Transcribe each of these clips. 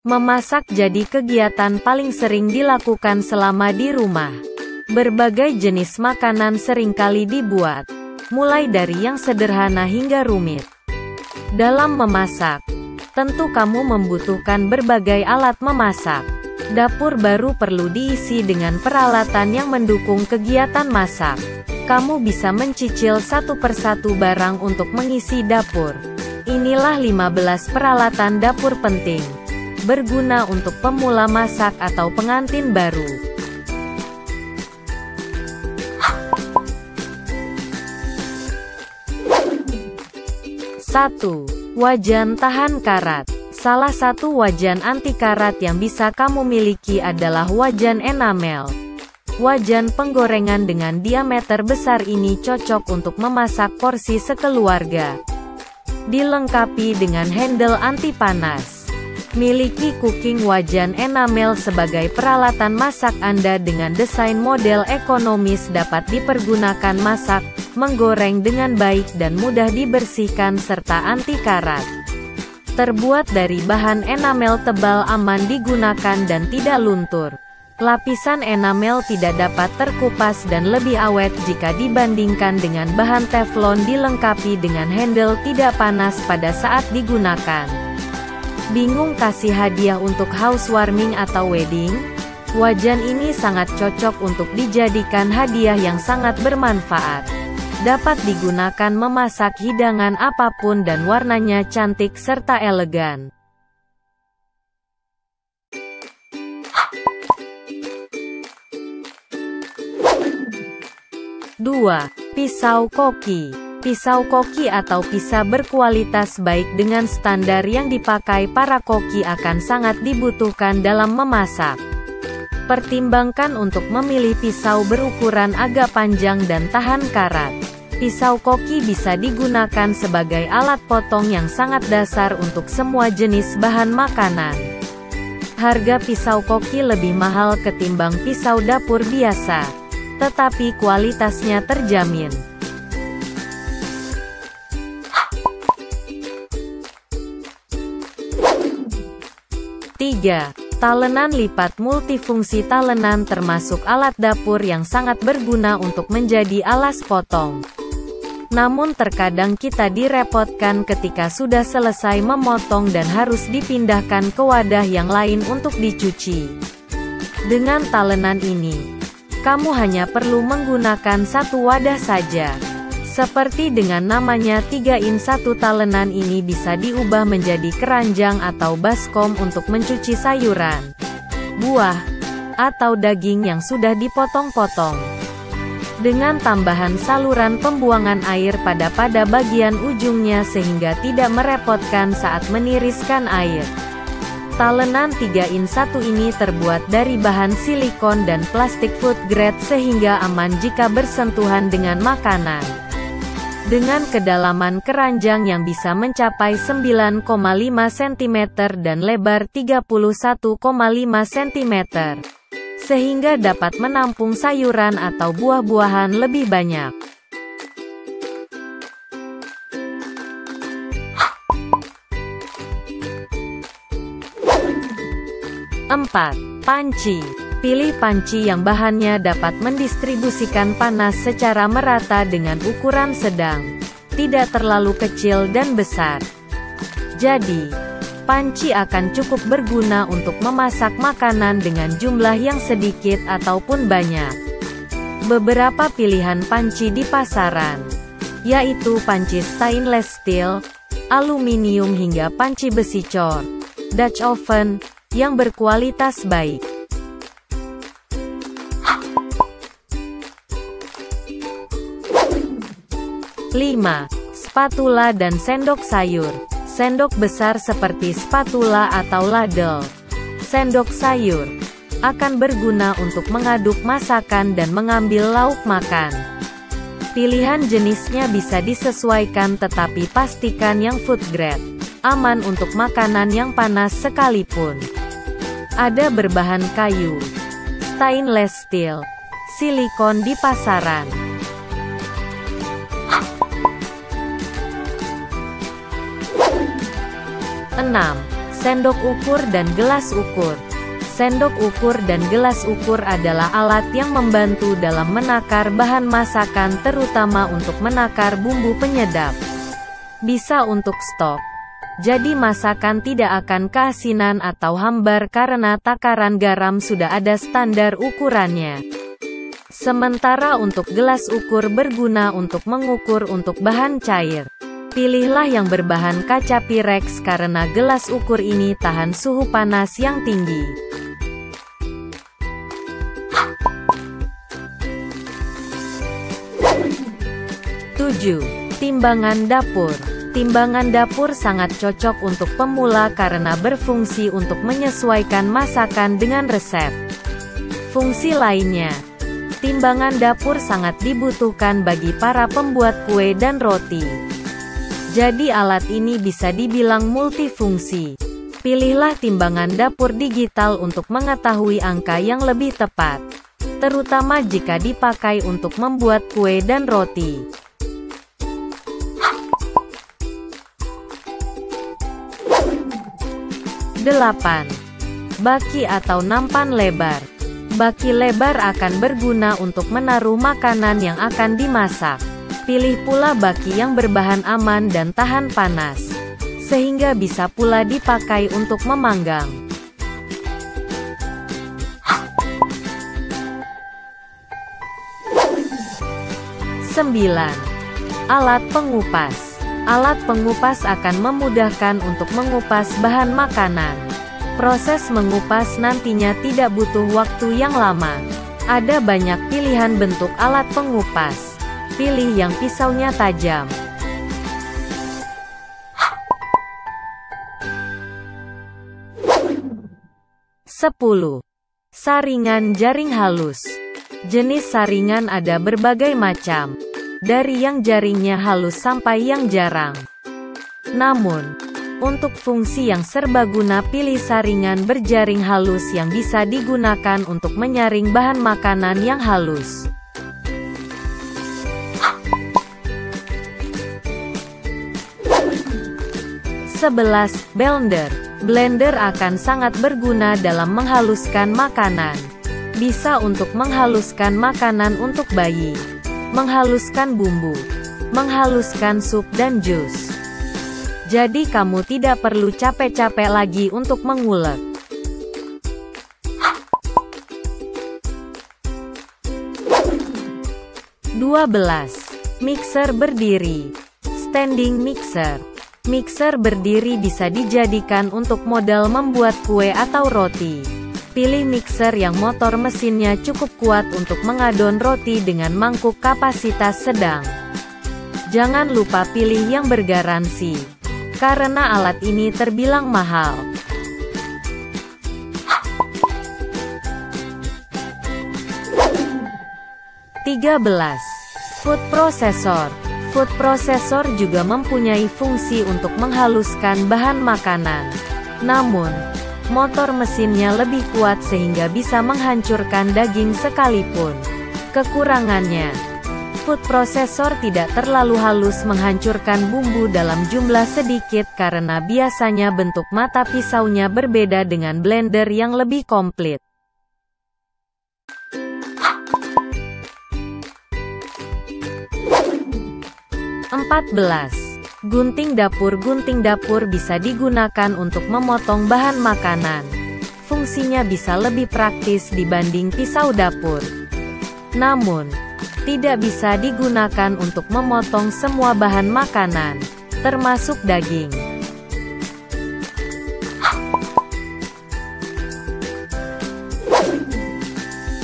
Memasak jadi kegiatan paling sering dilakukan selama di rumah. Berbagai jenis makanan seringkali dibuat, mulai dari yang sederhana hingga rumit. Dalam memasak, tentu kamu membutuhkan berbagai alat memasak. Dapur baru perlu diisi dengan peralatan yang mendukung kegiatan masak. Kamu bisa mencicil satu persatu barang untuk mengisi dapur. Inilah 15 peralatan dapur penting, berguna untuk pemula masak atau pengantin baru. 1. Wajan tahan karat. Salah satu wajan anti karat yang bisa kamu miliki adalah wajan enamel. Wajan penggorengan dengan diameter besar ini cocok untuk memasak porsi sekeluarga. Dilengkapi dengan handle anti panas. Miliki cooking wajan enamel sebagai peralatan masak Anda dengan desain model ekonomis dapat dipergunakan masak, menggoreng dengan baik dan mudah dibersihkan serta anti karat. Terbuat dari bahan enamel tebal, aman digunakan dan tidak luntur. Lapisan enamel tidak dapat terkupas dan lebih awet jika dibandingkan dengan bahan teflon. Dilengkapi dengan handle tidak panas pada saat digunakan. Bingung kasih hadiah untuk housewarming atau wedding? Wajan ini sangat cocok untuk dijadikan hadiah yang sangat bermanfaat. Dapat digunakan memasak hidangan apapun dan warnanya cantik serta elegan. 2. Pisau koki. Pisau koki atau pisau berkualitas baik dengan standar yang dipakai para koki akan sangat dibutuhkan dalam memasak. Pertimbangkan untuk memilih pisau berukuran agak panjang dan tahan karat. Pisau koki bisa digunakan sebagai alat potong yang sangat dasar untuk semua jenis bahan makanan. Harga pisau koki lebih mahal ketimbang pisau dapur biasa, tetapi kualitasnya terjamin. 3. Talenan lipat multifungsi. Talenan termasuk alat dapur yang sangat berguna untuk menjadi alas potong. Namun terkadang kita direpotkan ketika sudah selesai memotong dan harus dipindahkan ke wadah yang lain untuk dicuci. Dengan talenan ini, kamu hanya perlu menggunakan satu wadah saja. Seperti dengan namanya 3-in-1, talenan ini bisa diubah menjadi keranjang atau baskom untuk mencuci sayuran, buah, atau daging yang sudah dipotong-potong. Dengan tambahan saluran pembuangan air pada bagian ujungnya sehingga tidak merepotkan saat meniriskan air. Talenan 3-in-1 ini terbuat dari bahan silikon dan plastik food grade sehingga aman jika bersentuhan dengan makanan. Dengan kedalaman keranjang yang bisa mencapai 9,5 cm dan lebar 31,5 cm, sehingga dapat menampung sayuran atau buah-buahan lebih banyak. 4. Panci. Pilih panci yang bahannya dapat mendistribusikan panas secara merata dengan ukuran sedang, tidak terlalu kecil dan besar. Jadi, panci akan cukup berguna untuk memasak makanan dengan jumlah yang sedikit ataupun banyak. Beberapa pilihan panci di pasaran, yaitu panci stainless steel, aluminium hingga panci besi cor, Dutch oven, yang berkualitas baik. 5. Spatula dan sendok sayur. Sendok besar seperti spatula atau ladle, sendok sayur, akan berguna untuk mengaduk masakan dan mengambil lauk makan. Pilihan jenisnya bisa disesuaikan tetapi pastikan yang food grade, aman untuk makanan yang panas sekalipun. Ada berbahan kayu, stainless steel, silikon di pasaran. 6. Sendok ukur dan gelas ukur. Sendok ukur dan gelas ukur adalah alat yang membantu dalam menakar bahan masakan, terutama untuk menakar bumbu penyedap. Bisa untuk stok. Jadi masakan tidak akan keasinan atau hambar karena takaran garam sudah ada standar ukurannya. Sementara untuk gelas ukur berguna untuk mengukur untuk bahan cair. Pilihlah yang berbahan kaca Pyrex karena gelas ukur ini tahan suhu panas yang tinggi. 7. Timbangan dapur. Timbangan dapur sangat cocok untuk pemula karena berfungsi untuk menyesuaikan masakan dengan resep. Fungsi lainnya, timbangan dapur sangat dibutuhkan bagi para pembuat kue dan roti. Jadi alat ini bisa dibilang multifungsi. Pilihlah timbangan dapur digital untuk mengetahui angka yang lebih tepat, terutama jika dipakai untuk membuat kue dan roti. 8. Baki atau nampan lebar. Baki lebar akan berguna untuk menaruh makanan yang akan dimasak. Pilih pula baki yang berbahan aman dan tahan panas, sehingga bisa pula dipakai untuk memanggang. 9. Alat pengupas. Alat pengupas akan memudahkan untuk mengupas bahan makanan. Proses mengupas nantinya tidak butuh waktu yang lama. Ada banyak pilihan bentuk alat pengupas. Pilih yang pisaunya tajam. 10. Saringan jaring halus. Jenis saringan ada berbagai macam, dari yang jaringnya halus sampai yang jarang. Namun, untuk fungsi yang serbaguna pilih saringan berjaring halus yang bisa digunakan untuk menyaring bahan makanan yang halus. 11. Blender. Blender akan sangat berguna dalam menghaluskan makanan. Bisa untuk menghaluskan makanan untuk bayi, menghaluskan bumbu, menghaluskan sup dan jus. Jadi kamu tidak perlu capek-capek lagi untuk mengulek. 12. Mixer berdiri. Standing mixer. Mixer berdiri bisa dijadikan untuk modal membuat kue atau roti. Pilih mixer yang motor mesinnya cukup kuat untuk mengadon roti dengan mangkuk kapasitas sedang. Jangan lupa pilih yang bergaransi, karena alat ini terbilang mahal. 13. Food processor. Food processor juga mempunyai fungsi untuk menghaluskan bahan makanan. Namun, motor mesinnya lebih kuat sehingga bisa menghancurkan daging sekalipun. Kekurangannya, food processor tidak terlalu halus menghancurkan bumbu dalam jumlah sedikit karena biasanya bentuk mata pisaunya berbeda dengan blender yang lebih komplit. 14. Gunting dapur. Gunting dapur bisa digunakan untuk memotong bahan makanan. Fungsinya bisa lebih praktis dibanding pisau dapur. Namun, tidak bisa digunakan untuk memotong semua bahan makanan, termasuk daging.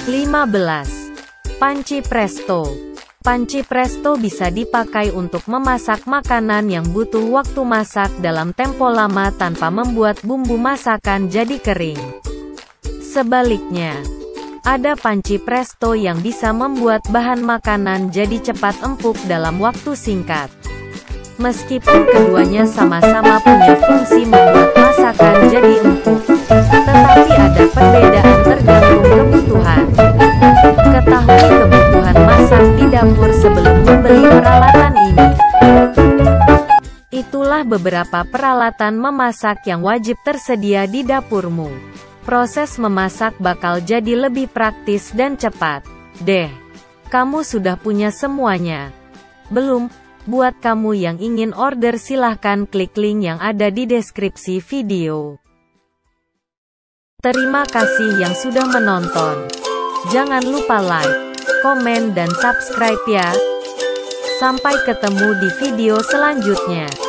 15. Panci presto. Panci presto bisa dipakai untuk memasak makanan yang butuh waktu masak dalam tempo lama tanpa membuat bumbu masakan jadi kering. Sebaliknya, ada panci presto yang bisa membuat bahan makanan jadi cepat empuk dalam waktu singkat. Meskipun keduanya sama-sama punya fungsi membuat masakan jadi empuk, tetapi ada perbedaan tergantung kebutuhan. Ketahui kebutuhan masak di dapur sebelum membeli peralatan ini. Itulah Inilah beberapa peralatan memasak yang wajib tersedia di dapurmu. Proses memasak bakal jadi lebih praktis dan cepat. Deh, kamu sudah punya semuanya? Belum? Buat kamu yang ingin order silahkan klik link yang ada di deskripsi video. Terima kasih yang sudah menonton. Jangan lupa like, komen dan subscribe ya. Sampai ketemu di video selanjutnya.